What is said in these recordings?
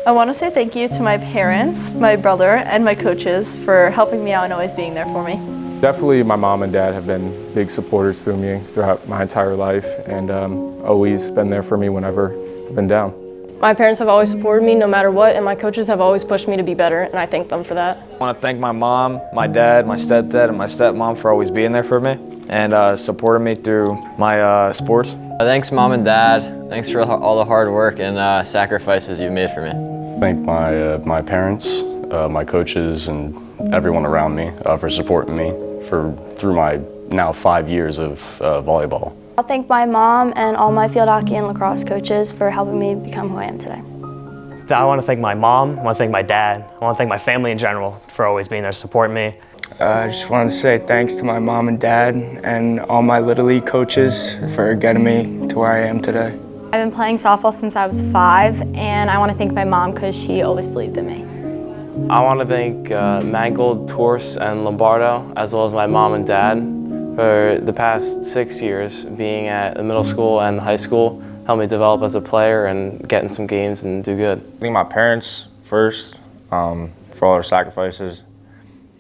I want to say thank you to my parents, my brother, and my coaches for helping me out and always being there for me. Definitely my mom and dad have been big supporters throughout my entire life and always been there for me whenever I've been down. My parents have always supported me no matter what, and my coaches have always pushed me to be better, and I thank them for that. I want to thank my mom, my dad, my stepdad, and my stepmom for always being there for me and supporting me through my sports. Thanks, Mom and Dad. Thanks for all the hard work and sacrifices you've made for me. Thank my parents, my coaches, and everyone around me for supporting me through my now 5 years of volleyball. I'll thank my mom and all my field hockey and lacrosse coaches for helping me become who I am today. I want to thank my mom, I want to thank my dad, I want to thank my family in general for always being there to support me. I just wanted to say thanks to my mom and dad and all my Little League coaches for getting me to where I am today. I've been playing softball since I was 5, and I want to thank my mom because she always believed in me. I want to thank Mangold, Torse, and Lombardo, as well as my mom and dad, for the past 6 years being at the middle school and high school, helped me develop as a player and get in some games and do good. I think my parents first for all their sacrifices,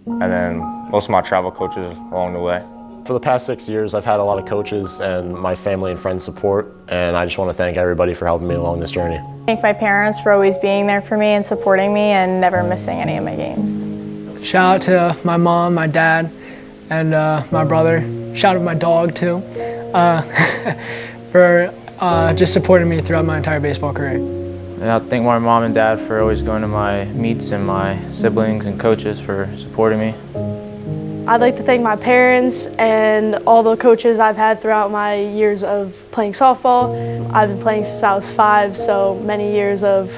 and then most of my travel coaches along the way. For the past 6 years, I've had a lot of coaches and my family and friends support, and I just want to thank everybody for helping me along this journey. Thank my parents for always being there for me and supporting me and never missing any of my games. Shout out to my mom, my dad, and my brother. Shout out to my dog too, for just supporting me throughout my entire baseball career. And I thank my mom and dad for always going to my meets and my siblings and coaches for supporting me. I'd like to thank my parents and all the coaches I've had throughout my years of playing softball. I've been playing since I was 5, so many years of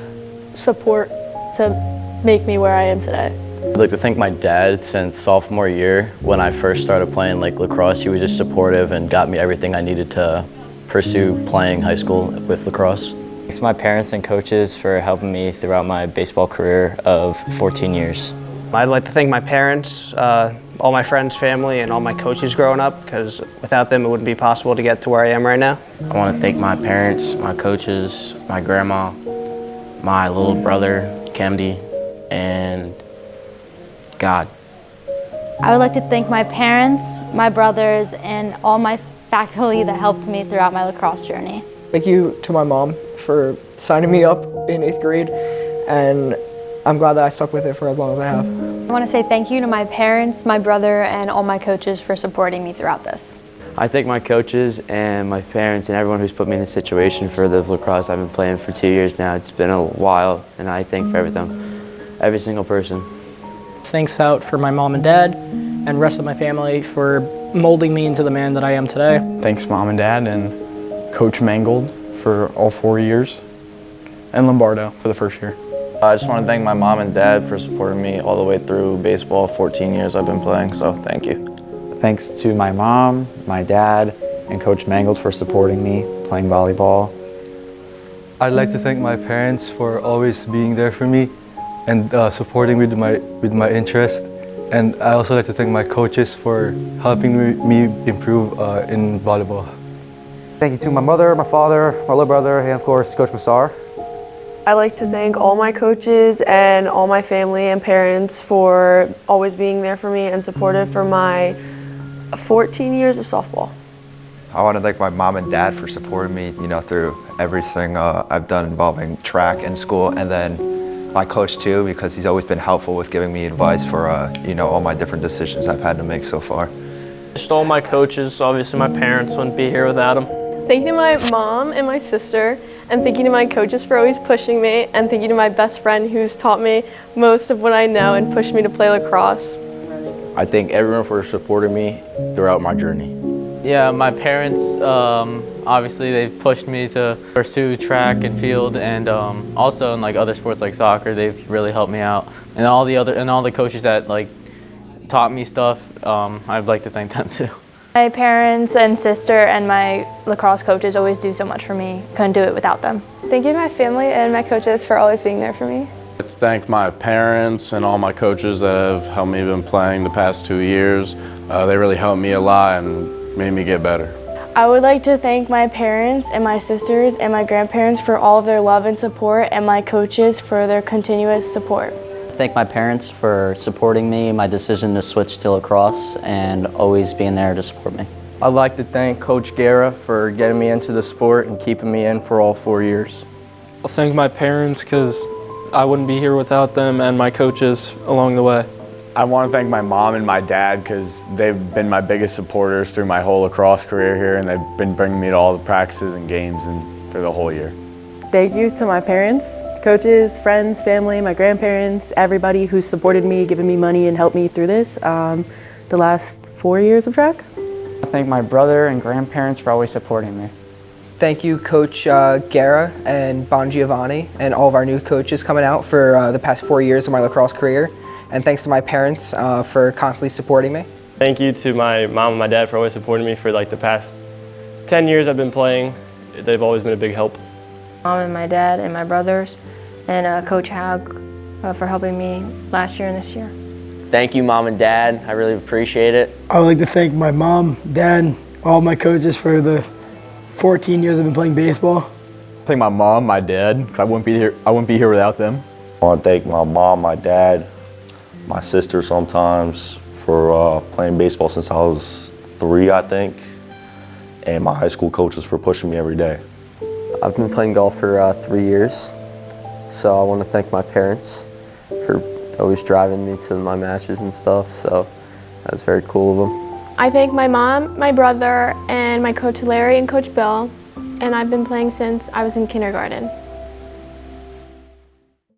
support to make me where I am today. I'd like to thank my dad since sophomore year. When I first started playing lacrosse, he was just supportive and got me everything I needed to pursue playing high school with lacrosse. Thanks to my parents and coaches for helping me throughout my baseball career of 14 years. I'd like to thank my parents, all my friends, family, and all my coaches growing up, because without them it wouldn't be possible to get to where I am right now. I want to thank my parents, my coaches, my grandma, my little brother, Camdy, and God. I would like to thank my parents, my brothers, and all my faculty that helped me throughout my lacrosse journey. Thank you to my mom for signing me up in 8th grade, and I'm glad that I stuck with it for as long as I have. I want to say thank you to my parents, my brother, and all my coaches for supporting me throughout this. I thank my coaches and my parents and everyone who's put me in this situation for the lacrosse I've been playing for 2 years now. It's been a while, and I thank for everything, every single person. Thanks out for my mom and dad and the rest of my family for molding me into the man that I am today. Thanks Mom and Dad and Coach Mangold for all 4 years, and Lombardo for the first year. I just want to thank my mom and dad for supporting me all the way through baseball, 14 years I've been playing, so thank you. Thanks to my mom, my dad, and Coach Mangold for supporting me playing volleyball. I'd like to thank my parents for always being there for me and supporting me with my interest. And I also like to thank my coaches for helping me improve in volleyball. Thank you to my mother, my father, my little brother, and of course, Coach Massar. I'd like to thank all my coaches and all my family and parents for always being there for me and supportive for my 14 years of softball. I want to thank my mom and dad for supporting me, through everything I've done involving track and school, and then my coach too, because he's always been helpful with giving me advice for, all my different decisions I've had to make so far. Just all my coaches, obviously my parents wouldn't be here without them. Thank you to my mom and my sister, and thank you to my coaches for always pushing me, and thank you to my best friend who's taught me most of what I know and pushed me to play lacrosse. I thank everyone for supporting me throughout my journey. Yeah, my parents, obviously they've pushed me to pursue track and field, and also in other sports like soccer, they've really helped me out. And all the coaches that taught me stuff, I'd like to thank them too. My parents and sister and my lacrosse coaches always do so much for me. Couldn't do it without them. Thank you to my family and my coaches for always being there for me. I'd like to thank my parents and all my coaches that have helped me been playing the past 2 years. They really helped me a lot and made me get better. I would like to thank my parents and my sisters and my grandparents for all of their love and support, and my coaches for their continuous support. Thank my parents for supporting me in my decision to switch to lacrosse and always being there to support me. I'd like to thank Coach Guerra for getting me into the sport and keeping me in for all 4 years. I'll thank my parents because I wouldn't be here without them, and my coaches along the way. I want to thank my mom and my dad because they've been my biggest supporters through my whole lacrosse career here, and they've been bringing me to all the practices and games and for the whole year. Thank you to my parents, coaches, friends, family, my grandparents, everybody who supported me, given me money and helped me through this the last 4 years of track. I thank my brother and grandparents for always supporting me. Thank you, Coach Guerra and Bon Giovanni, and all of our new coaches coming out for the past 4 years of my lacrosse career. And thanks to my parents for constantly supporting me. Thank you to my mom and my dad for always supporting me for like the past 10 years I've been playing. They've always been a big help. Mom and my dad and my brothers and Coach Haug for helping me last year and this year. Thank you, Mom and Dad. I really appreciate it. I would like to thank my mom, dad, all my coaches for the 14 years I've been playing baseball. Thank my mom, my dad, because I wouldn't be here without them. I want to thank my mom, my dad, my sister sometimes for playing baseball since I was 3, I think, and my high school coaches for pushing me every day. I've been playing golf for 3 years, so I want to thank my parents for always driving me to my matches and stuff, so that's very cool of them. I thank my mom, my brother, and my coach Larry and Coach Bill, and I've been playing since I was in kindergarten.